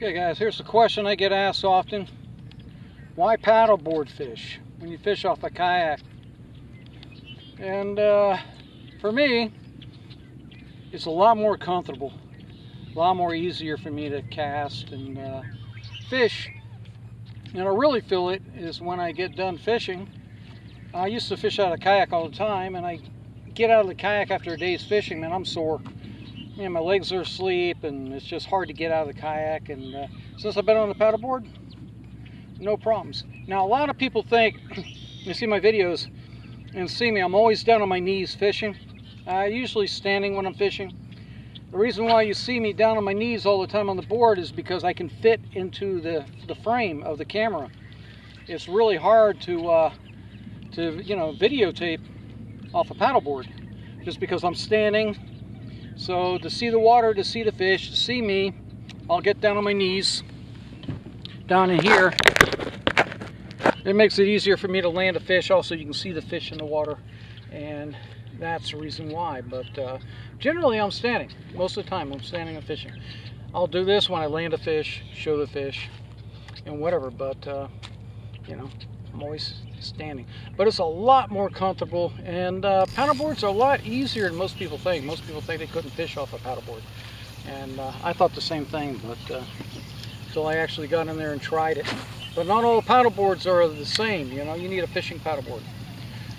Okay guys, here's the question I get asked often. Why paddleboard fish when you fish off a kayak? And for me, it's a lot more comfortable, a lot more easier for me to cast and fish. And I really feel it is when I get done fishing. I used to fish out of a kayak all the time, and I get out of the kayak after a day's fishing, man, I'm sore. You know, my legs are asleep, and it's just hard to get out of the kayak. And since I've been on the paddleboard, no problems. Now, a lot of people think, you see my videos and see me, I'm always down on my knees fishing. Usually standing when I'm fishing. The reason why you see me down on my knees all the time on the board is because I can fit into the frame of the camera. It's really hard to videotape off a paddleboard just because I'm standing. So to see the water, to see the fish, to see me, I'll get down on my knees down in here. It makes it easier for me to land a fish. Also, you can see the fish in the water, and that's the reason why. But generally I'm standing. Most of the time I'm standing and fishing. I'll do this when I land a fish, show the fish and whatever, but you know, I'm always standing. But it's a lot more comfortable, and paddleboards are a lot easier than most people think. Most people think they couldn't fish off a paddleboard, and I thought the same thing, but until I actually got in there and tried it. But not all paddleboards are the same. You know, you need a fishing paddleboard.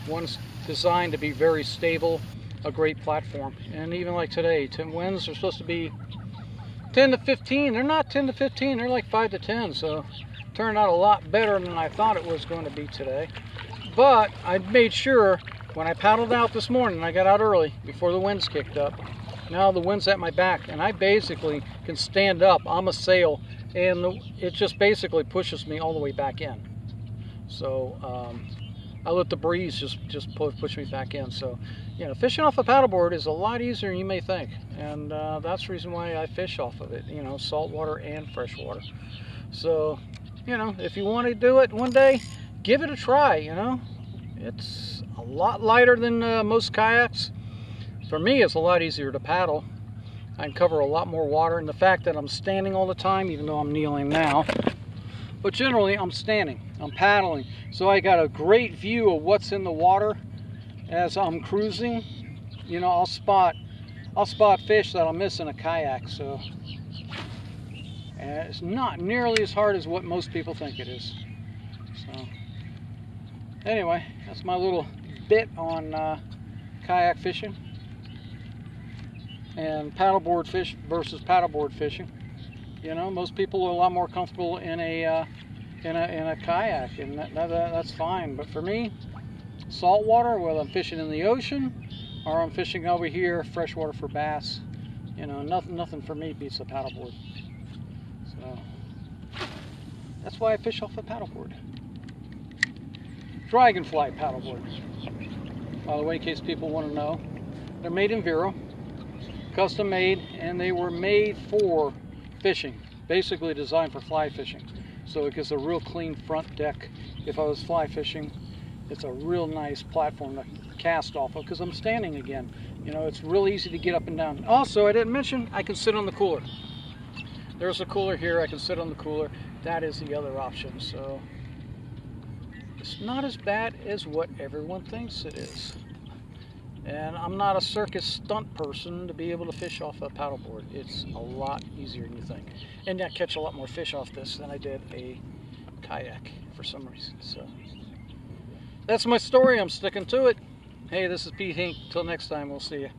One's designed to be very stable, a great platform. And even like today, winds are supposed to be 10 to 15. They're not 10 to 15, they're like 5 to 10. So it turned out a lot better than I thought it was going to be today. But I made sure when I paddled out this morning, I got out early before the winds kicked up. Now the wind's at my back, and I basically can stand up. I'm a sail, and it just basically pushes me all the way back in. So I let the breeze just push me back in. So, you know, fishing off a paddleboard is a lot easier than you may think, and that's the reason why I fish off of it. You know, saltwater and freshwater. So, you know, if you want to do it one day, give it a try. You know, it's a lot lighter than most kayaks. For me, it's a lot easier to paddle. I can cover a lot more water, and the fact that I'm standing all the time, even though I'm kneeling now, but generally I'm standing, I'm paddling, so I got a great view of what's in the water as I'm cruising. You know, I'll spot fish that I'll miss in a kayak. So it's not nearly as hard as what most people think it is. So anyway, that's my little bit on kayak fishing and paddleboard fish versus paddleboard fishing. You know, most people are a lot more comfortable in a kayak, and that's fine. But for me, saltwater, whether I'm fishing in the ocean or I'm fishing over here freshwater for bass, you know, nothing for me beats a paddleboard. So that's why I fish off a paddleboard. Dragonfly paddleboard, by the way, in case people want to know. They're made in Vero, custom made, and they were made for fishing, basically designed for fly fishing. So it gives a real clean front deck. If I was fly fishing, it's a real nice platform to cast off of because I'm standing again. You know, it's real easy to get up and down. Also, I didn't mention, I can sit on the cooler. There's a cooler here, I can sit on the cooler. That is the other option. So it's not as bad as what everyone thinks it is. And I'm not a circus stunt person to be able to fish off a paddleboard. It's a lot easier than you think. And I catch a lot more fish off this than I did a kayak for some reason. So that's my story. I'm sticking to it. Hey, this is Pete Hink. Till next time, we'll see you.